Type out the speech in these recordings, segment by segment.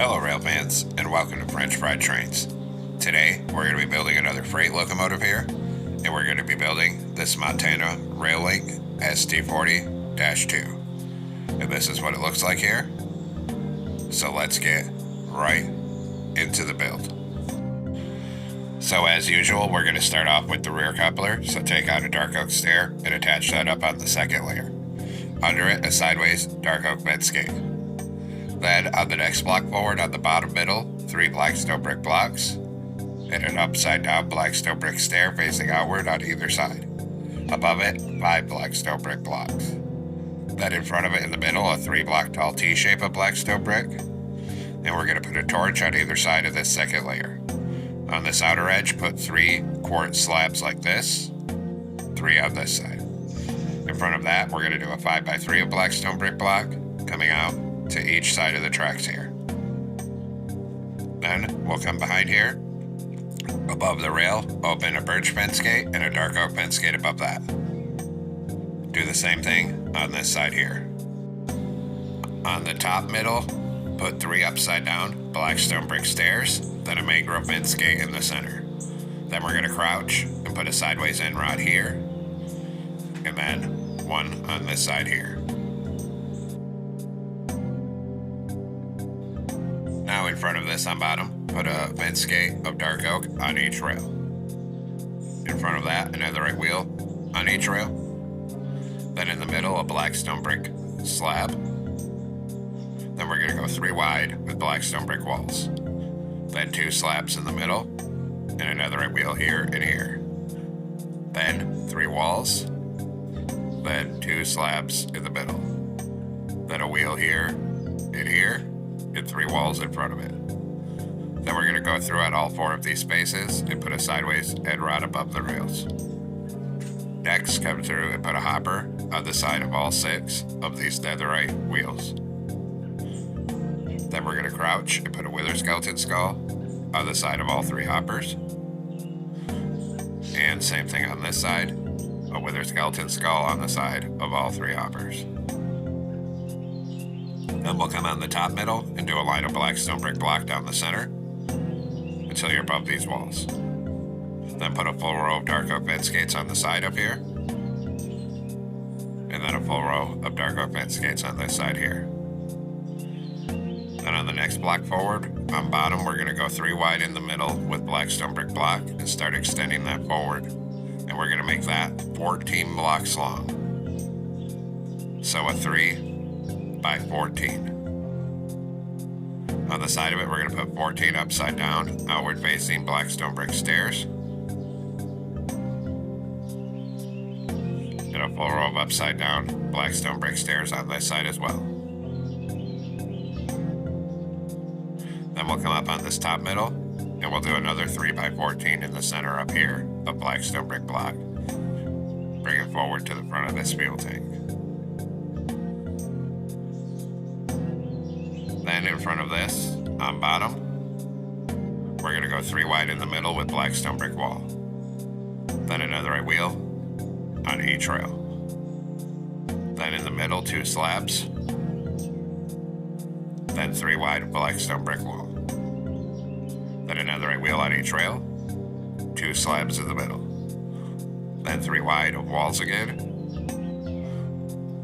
Hello rail fans, and welcome to French Fried Trains. Today we're going to be building another freight locomotive here, and we're going to be building this Montana Rail-Link SD40-2. And this is what it looks like here. So let's get right into the build. So as usual, we're going to start off with the rear coupler, so take out a dark oak stair and attach that up on the second layer. Under it, a sideways dark oak bed skate. Then on the next block forward on the bottom middle, 3 black stone brick blocks, and an upside down black stone brick stair facing outward on either side. Above it, 5 black stone brick blocks. Then in front of it in the middle, a 3 block tall T-shape of black stone brick. And we're going to put a torch on either side of this second layer. On this outer edge, put 3 quartz slabs like this, 3 on this side. In front of that, we're going to do a 5x3 of black stone brick block coming out to each side of the tracks here. Then we'll come behind here, above the rail, open a birch fence gate and a dark oak fence gate above that. Do the same thing on this side here. On the top middle, put 3 upside down black stone brick stairs, then a mangrove fence gate in the center. Then we're going to crouch and put a sideways end rod here, and then 1 on this side here. Now in front of this on bottom, put a fence gate of dark oak on each rail. In front of that, another right wheel on each rail. Then in the middle, a black stone brick slab. Then we're going to go 3 wide with black stone brick walls. Then 2 slabs in the middle, and another right wheel here and here. Then 3 walls. Then 2 slabs in the middle. Then a wheel here and here, and 3 walls in front of it. Then we're going to go throughout all 4 of these spaces and put a sideways end rod above the rails. Next, come through and put a hopper on the side of all 6 of these netherite wheels. Then we're going to crouch and put a wither skeleton skull on the side of all 3 hoppers. And same thing on this side, a wither skeleton skull on the side of all 3 hoppers. Then we'll come on the top middle and do a line of black stone brick block down the center until you're above these walls. Then put a full row of dark oak fence gates on the side up here, and then a full row of dark oak fence gates on this side here. Then on the next block forward, on bottom, we're going to go 3 wide in the middle with black stone brick block and start extending that forward. And we're going to make that 14 blocks long. So a 3 by 14. On the side of it, we're going to put 14 upside down, outward facing black stone brick stairs. And a full row of upside down black stone brick stairs on this side as well. Then we'll come up on this top middle, and we'll do another 3 by 14 in the center up here of black stone brick block. Bring it forward to the front of this fuel tank. Then in front of this, on bottom, we're going to go 3 wide in the middle with black stone brick wall. Then another right wheel on each rail. Then in the middle, 2 slabs. Then 3 wide black stone brick wall. Then another right wheel on each rail, 2 slabs in the middle. Then 3 wide of walls again.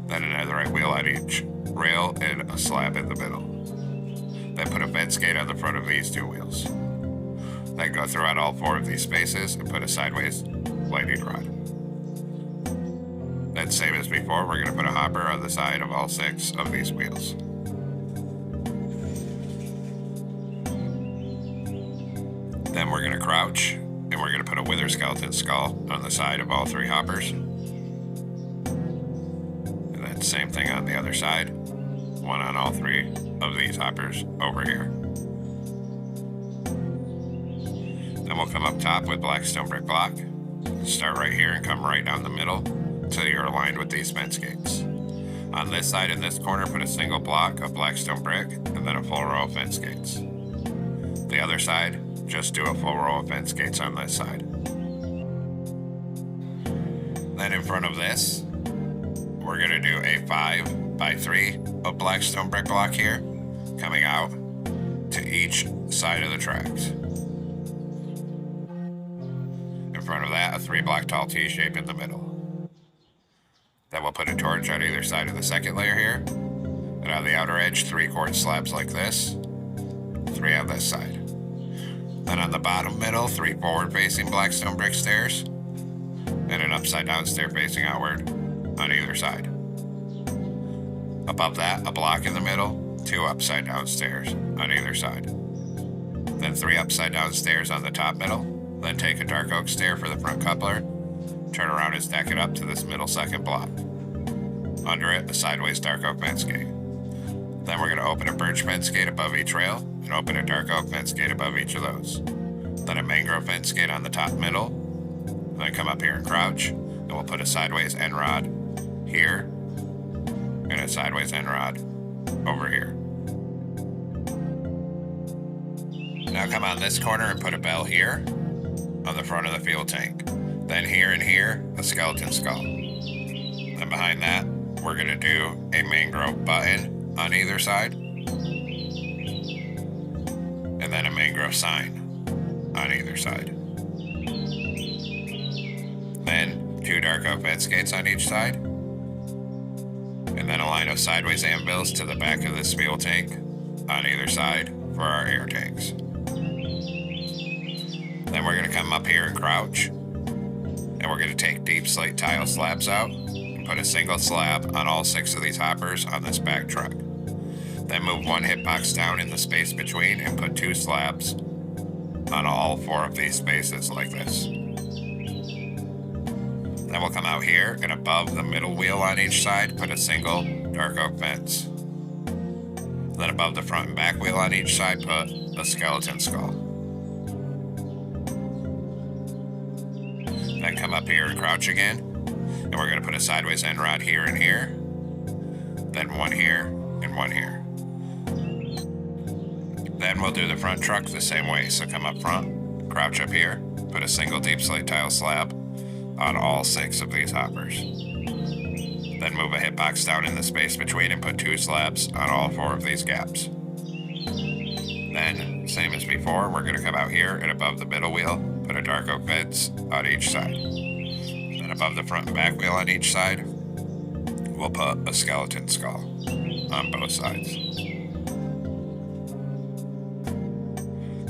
Then another right wheel on each rail and a slab in the middle. Then put a fence gate on the front of these 2 wheels. Then go throughout all 4 of these spaces and put a sideways lightning rod. Then same as before, we're going to put a hopper on the side of all 6 of these wheels. Then we're going to crouch, and we're going to put a wither skeleton skull on the side of all 3 hoppers. And then same thing on the other side, 1 on all 3 of these hoppers over here. Then we'll come up top with black stone brick block, start right here and come right down the middle until you're aligned with these fence gates. On this side in this corner, put a single block of black stone brick and then a full row of fence gates. The other side, just do a full row of fence gates on this side. Then in front of this, we're going to do a 5 by 3 of black stone brick block here, coming out to each side of the tracks. In front of that, a 3-block tall T-shape in the middle. Then we'll put a torch on either side of the second layer here, and on the outer edge, 3 quartz slabs like this, 3 on this side. Then on the bottom middle, 3 forward-facing black stone brick stairs, and an upside-down stair facing outward on either side. Above that, a block in the middle, 2 upside-down stairs on either side. Then 3 upside-down stairs on the top middle, then take a dark oak stair for the front coupler, turn around and stack it up to this middle second block. Under it, a sideways dark oak fence gate. Then we're going to open a birch fence gate above each rail, and open a dark oak fence gate above each of those. Then a mangrove fence gate on the top middle, and then come up here and crouch, and we'll put a sideways end rod here, and a sideways end rod over here. Now come on this corner and put a bell here on the front of the fuel tank. Then here and here, a skeleton skull. Then behind that, we're going to do a mangrove button on either side, and then a mangrove sign on either side. Then 2 dark oak fence gates on each side, and then a line of sideways anvils to the back of this fuel tank on either side for our air tanks. Then we're going to come up here and crouch, and we're going to take deep slate tile slabs out and put a single slab on all 6 of these hoppers on this back truck. Then move 1 hitbox down in the space between and put 2 slabs on all 4 of these spaces like this. Then we'll come out here and above the middle wheel on each side, put a single dark oak fence. Then above the front and back wheel on each side, put a skeleton skull. Then come up here and crouch again, and we're going to put a sideways end rod here and here, then 1 here and 1 here. Then we'll do the front truck the same way, so come up front, crouch up here, put a single deep slate tile slab on all 6 of these hoppers. Then move a hitbox down in the space between and put 2 slabs on all 4 of these gaps. Then, same as before, we're going to come out here and above the middle wheel, put a dark oak fence on each side. Then above the front and back wheel on each side, we'll put a skeleton skull on both sides.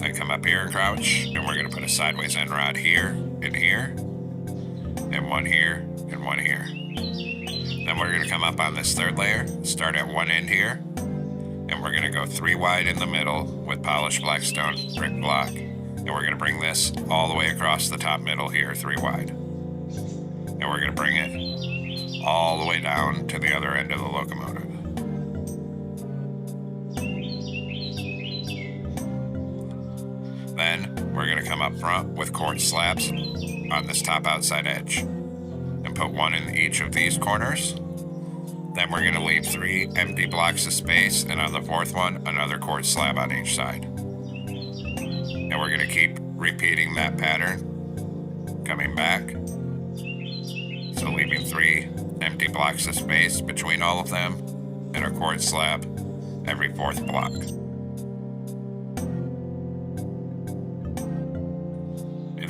Then come up here and crouch, and we're going to put a sideways end rod here, and 1 here, and 1 here. Then we're going to come up on this 3rd layer, start at 1 end here, and we're going to go 3 wide in the middle with polished black stone brick block, and we're going to bring this all the way across the top middle here, 3 wide. And we're going to bring it all the way down to the other end of the locomotive. Then we're going to come up front with quartz slabs on this top outside edge and put 1 in each of these corners. Then we're going to leave 3 empty blocks of space, and on the 4th one, another quartz slab on each side. And we're going to keep repeating that pattern, coming back. So leaving 3 empty blocks of space between all of them, and a quartz slab every 4th block.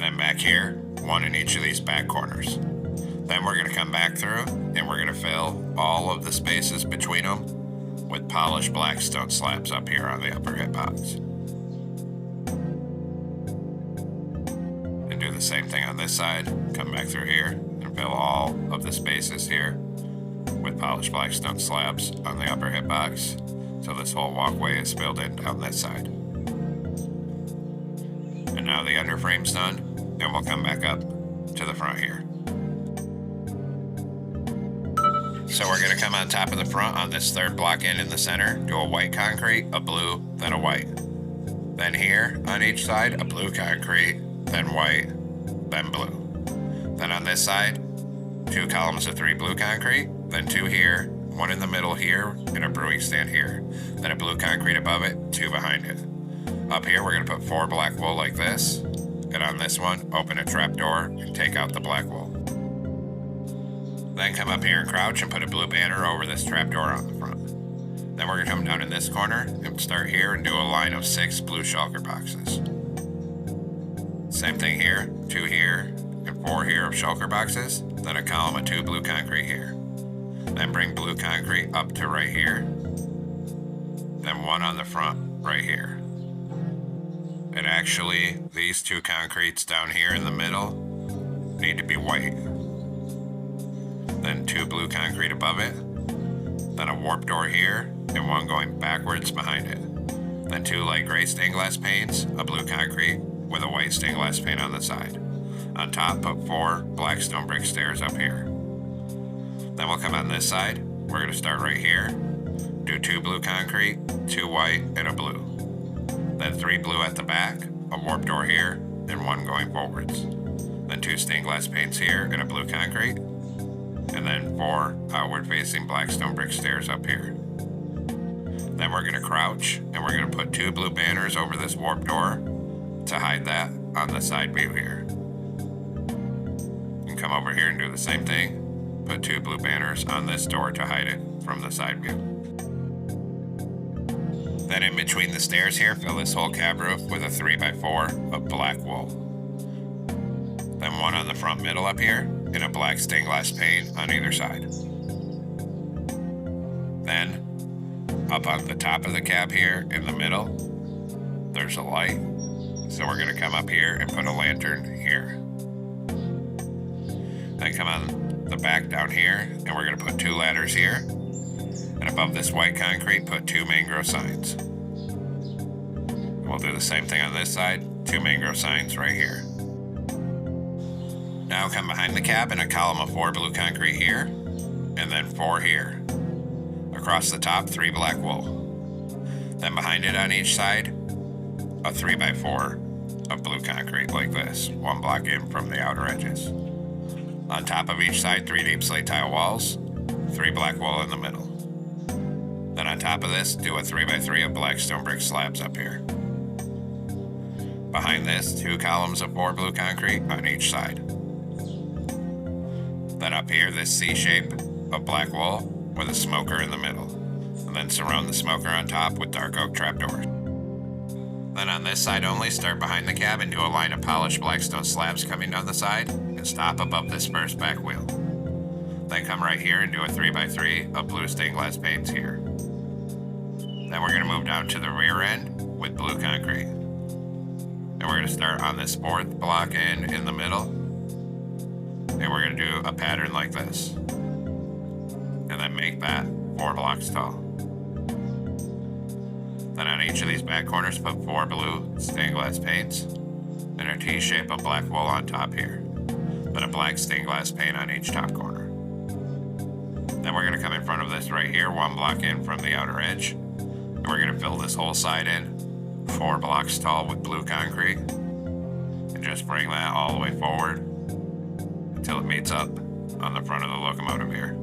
Then back here, 1 in each of these back corners. Then we're going to come back through and we're going to fill all of the spaces between them with polished black stone slabs up here on the upper hitbox. And do the same thing on this side. Come back through here and fill all of the spaces here with polished black stone slabs on the upper hitbox. So this whole walkway is filled in down this side. And now the underframe's done, and we'll come back up to the front here. So we're going to come on top of the front on this 3rd block end in the center, do a white concrete, a blue, then a white. Then here on each side, a blue concrete, then white, then blue. Then on this side, 2 columns of 3 blue concrete, then 2 here, 1 in the middle here, and a brewing stand here. Then a blue concrete above it, 2 behind it. Up here, we're going to put 4 black wool like this, and on this one, open a trap door and take out the black wool. Then come up here and crouch and put a blue banner over this trap door on the front. Then we're going to come down in this corner and start here and do a line of 6 blue shulker boxes. Same thing here, 2 here and 4 here of shulker boxes, then a column of 2 blue concrete here. Then bring blue concrete up to right here, then 1 on the front right here. And actually, these 2 concretes down here in the middle need to be white. Then 2 blue concrete above it, then a warp door here, and 1 going backwards behind it. Then 2 light gray stained glass panes, a blue concrete with a white stained glass pane on the side. On top, put 4 black stone brick stairs up here. Then we'll come on this side. We're going to start right here, do 2 blue concrete, 2 white, and a blue. Then 3 blue at the back, a warp door here, and 1 going forwards. Then 2 stained glass panes here and a blue concrete, and then 4 outward facing black stone brick stairs up here. Then we're going to crouch and we're going to put 2 blue banners over this warp door to hide that on the side view here. And come over here and do the same thing, put 2 blue banners on this door to hide it from the side view. Then in between the stairs here, fill this whole cab roof with a 3x4 of black wool. Then 1 on the front middle up here, and a black stained glass pane on either side. Then, up on the top of the cab here in the middle, there's a light. So we're gonna come up here and put a lantern here. Then come on the back down here, and we're gonna put 2 ladders here. And above this white concrete, put 2 mangrove signs. And we'll do the same thing on this side, 2 mangrove signs right here. Now come behind the cab and a column of 4 blue concrete here, and then 4 here. Across the top, 3 black wool. Then behind it on each side, a 3x4 of blue concrete like this, 1 block in from the outer edges. On top of each side, 3 deep slate tile walls, 3 black wool in the middle. Then on top of this, do a 3x3 of black stone brick slabs up here. Behind this, 2 columns of 4 blue concrete on each side. Then up here, this C shape of black wool with a smoker in the middle. And then surround the smoker on top with dark oak trapdoors. Then on this side only, start behind the cab and do a line of polished blackstone slabs coming down the side and stop above this first back wheel. Then come right here and do a 3x3 of blue stained glass panes here. Then we're going to move down to the rear end with blue concrete. And we're going to start on this 4th block in the middle. And we're going to do a pattern like this. And then make that 4 blocks tall. Then on each of these back corners, put 4 blue stained glass panes and a T shape of black wool on top here. Then a black stained glass pane on each top corner. Then we're going to come in front of this right here, 1 block in from the outer edge. And we're going to fill this whole side in, 4 blocks tall with blue concrete. And just bring that all the way forward until it meets up on the front of the locomotive here.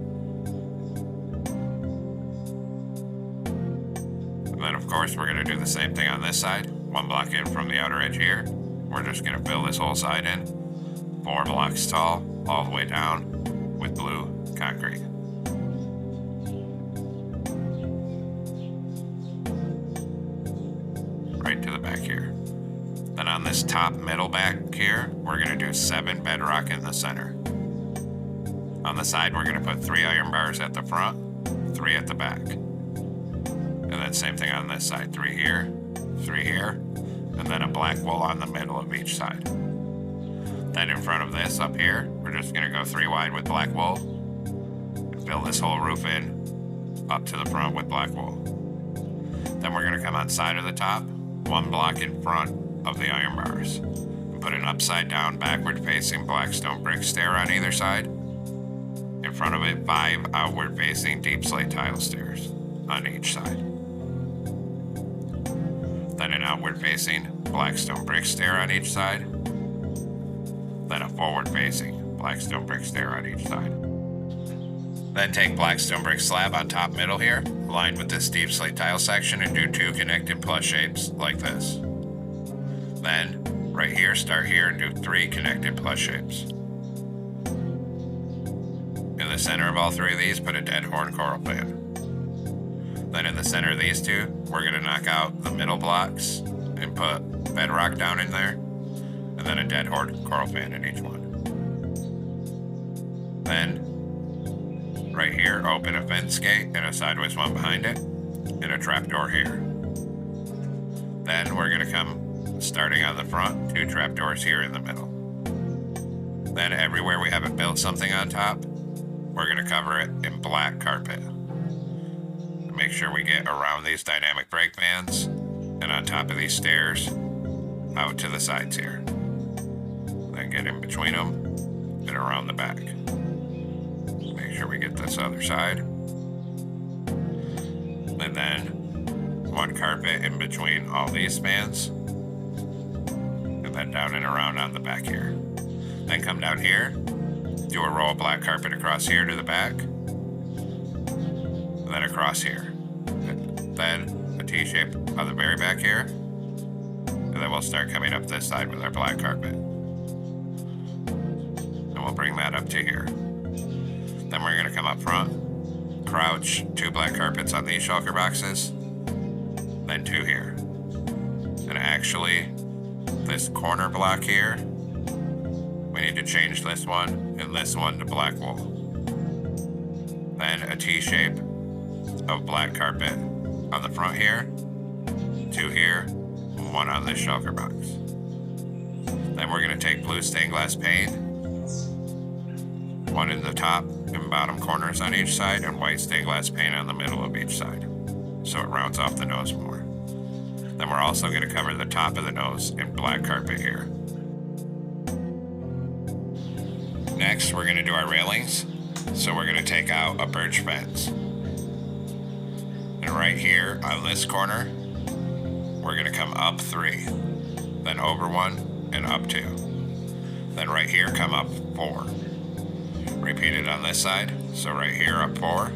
And then of course we're going to do the same thing on this side, 1 block in from the outer edge here. We're just going to fill this whole side in, 4 blocks tall, all the way down with blue concrete. Right to the back here. Then on this top middle back here, we're going to do 7 bedrock in the center. On the side, we're going to put 3 iron bars at the front, 3 at the back. And then same thing on this side, 3 here, 3 here, and then a black wool on the middle of each side. Then in front of this up here, we're just going to go 3 wide with black wool and fill this whole roof in up to the front with black wool. Then we're going to come on side of the top, 1 block in front of the iron bars, and put an upside down backward facing black stone brick stair on either side. In front of it, 5 outward facing deep slate tile stairs on each side. Then an outward facing black stone brick stair on each side. Then a forward facing black stone brick stair on each side. Then take black stone brick slab on top middle here, aligned with this deep slate tile section, and do 2 connected plus shapes like this. Then, right here, start here and do 3 connected plus shapes. In the center of all 3 of these, put a dead horn coral fan. Then in the center of these two, we're going to knock out the middle blocks and put bedrock down in there, and then a dead coral fan in each one. Then, right here, open a fence gate and a sideways one behind it, and a trapdoor here. Then we're going to come, starting on the front, 2 trapdoors here in the middle. Then everywhere we haven't built something on top, we're going to cover it in black carpet. Make sure we get around these dynamic brake fans and on top of these stairs out to the sides here. Then get in between them and around the back. Make sure we get this other side. And then 1 carpet in between all these spans. And then down and around on the back here. Then come down here, do a row of black carpet across here to the back. And then across here. Then a T-shape on the very back here. And then we'll start coming up this side with our black carpet. And we'll bring that up to here. Then we're going to come up front, crouch, 2 black carpets on these shulker boxes, then 2 here. And actually, this corner block here, we need to change this one and this one to black wool. Then a T-shape of black carpet on the front here, 2 here, 1 on this shulker box. Then we're going to take blue stained glass paint, 1 in the top and bottom corners on each side, and white stained glass paint on the middle of each side, so it rounds off the nose more. Then we're also going to cover the top of the nose in black carpet here. Next, we're going to do our railings, so we're going to take out a birch fence. And right here on this corner, we're going to come up 3, then over 1 and up 2. Then right here, come up 4. Repeat it on this side, so right here up 4,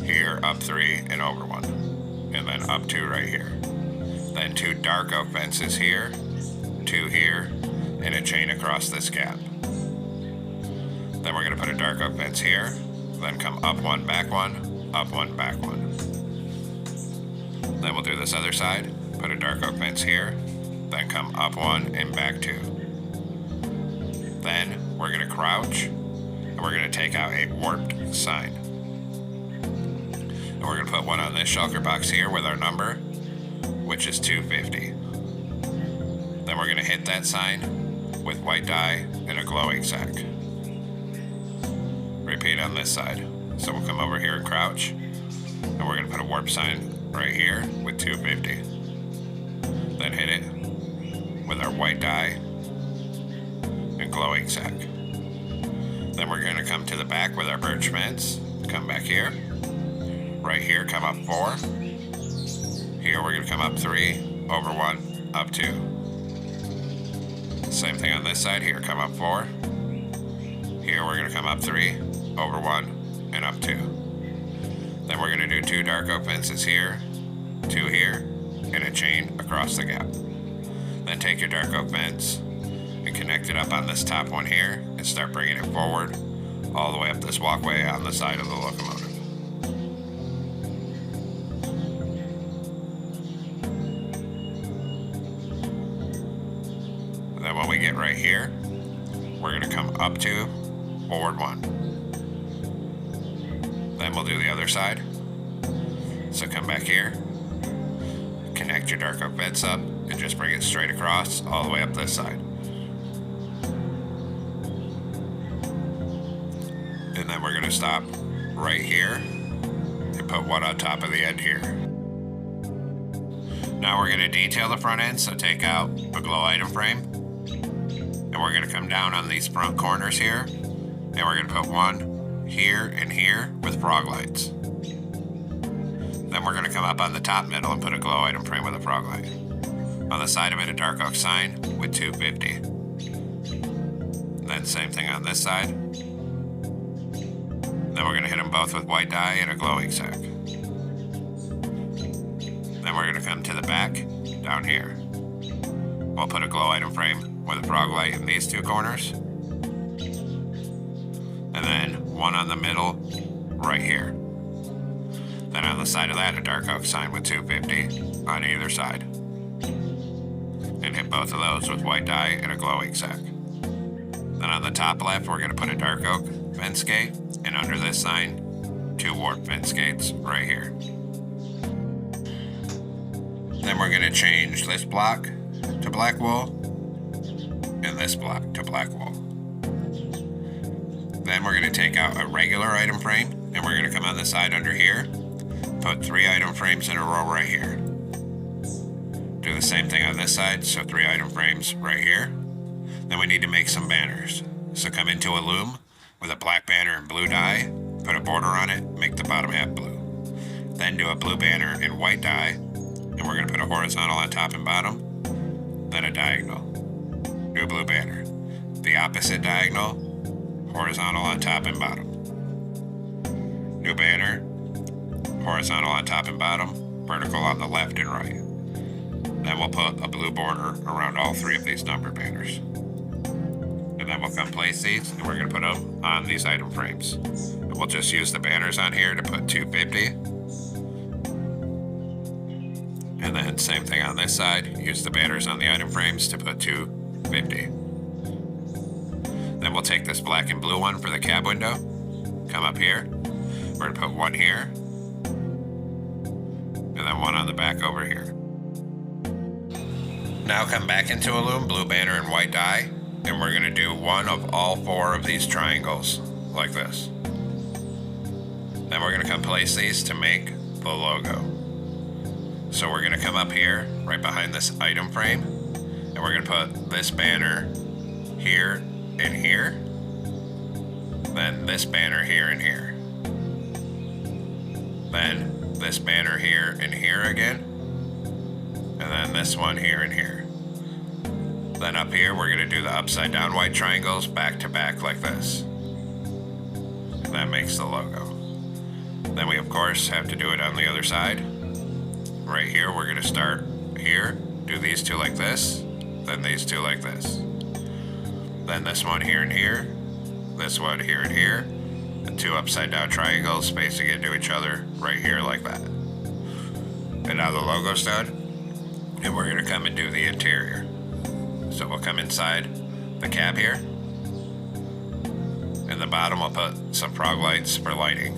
here up 3 and over 1, and then up 2 right here. Then 2 dark oak fences here, 2 here, and a chain across this gap. Then we're going to put a dark oak fence here, then come up 1, back 1, up 1, back 1. Then we'll do this other side, put a dark oak fence here, then come up 1 and back 2. Then we're going to crouch, and we're going to take out a warped sign. And we're going to put 1 on this shulker box here with our number, which is 250. Then we're going to hit that sign with white dye and a glowing sack. Repeat on this side. So we'll come over here and crouch, and we're going to put a warp sign right here with 250. Then hit it with our white dye and glowing sack. Then we're going to come to the back with our birch fence, come back here. Right here, come up 4. Here we're going to come up 3, over 1, up 2. Same thing on this side here, come up 4. Here we're going to come up 3, over 1, and up 2. Then we're going to do 2 dark oak fences here, 2 here, and a chain across the gap. Then take your dark oak fence and connect it up on this top one here and start bringing it forward all the way up this walkway on the side of the locomotive. And then when we get right here, we're going to come up 2, forward 1. Then we'll do the other side. So come back here, connect your dark oak fence up, and just bring it straight across all the way up this side. And then we're going to stop right here and put 1 on top of the end here. Now we're going to detail the front end, so take out a glow item frame, and we're going to come down on these front corners here, and we're going to put 1 here and here with frog lights. Then we're going to come up on the top middle and put a glow item frame with a frog light. On the side of it, a dark oak sign with 250. Then same thing on this side. Then we're going to hit them both with white dye and a glowing sack. Then we're going to come to the back down here. We'll put a glow item frame with a frog light in these 2 corners. And then 1 on the middle right here. Then on the side of that, a dark oak sign with 250 on either side. And hit both of those with white dye and a glowing sack. Then on the top left, we're going to put a dark oak fence gate, and under this sign, 2 warp fence gates right here. Then we're going to change this block to black wool and this block to black wool. Then we're going to take out a regular item frame, and we're going to come on the side under here, put 3 item frames in a row right here. Do the same thing on this side, so 3 item frames right here. Then we need to make some banners. So come into a loom with a black banner and blue dye, put a border on it, make the bottom half blue. Then do a blue banner in white dye, and we're going to put a horizontal on top and bottom, then a diagonal. New blue banner. The opposite diagonal, horizontal on top and bottom. New banner, horizontal on top and bottom, vertical on the left and right. Then we'll put a blue border around all 3 of these number banners. And then we'll come place these, and we're going to put them on these item frames. And we'll just use the banners on here to put 250. And then same thing on this side, use the banners on the item frames to put 250. Then we'll take this black and blue one for the cab window, come up here, we're going to put 1 here, and then 1 on the back over here. Now come back into a loom, blue banner and white dye, and we're going to do 1 of all 4 of these triangles, like this. Then we're going to come place these to make the logo. So we're going to come up here, right behind this item frame, and we're going to put this banner here and here, then this banner here and here, then this banner here and here again, and then this one here and here. Then up here we're going to do the upside down white triangles back to back like this. And that makes the logo. Then we of course have to do it on the other side. Right here we're going to start here, do these 2 like this, then these 2 like this. Then this one here and here, this one here and here, and 2 upside down triangles facing into each other right here like that. And now the logo's done, and we're going to come and do the interior. So we'll come inside the cab here, and the bottom we'll put some frog lights for lighting.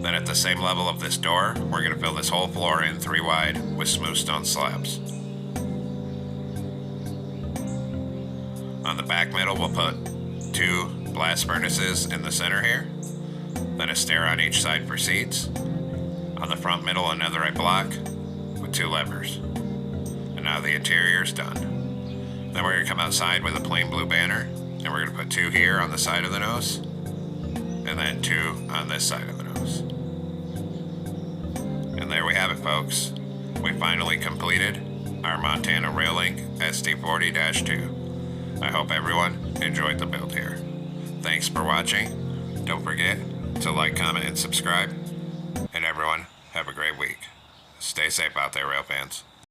Then at the same level of this door, we're going to fill this whole floor in 3 wide with smooth stone slabs. On the back middle, we'll put 2 blast furnaces in the center here, then a stair on each side for seats. On the front middle, another block with 2 levers. And now the interior is done. Then we're going to come outside with a plain blue banner, and we're going to put 2 here on the side of the nose, and then 2 on this side of the nose. And there we have it, folks. We finally completed our Montana Rail-Link SD40-2. I hope everyone enjoyed the build here. Thanks for watching. Don't forget to like, comment, and subscribe. And everyone, have a great week. Stay safe out there, rail fans.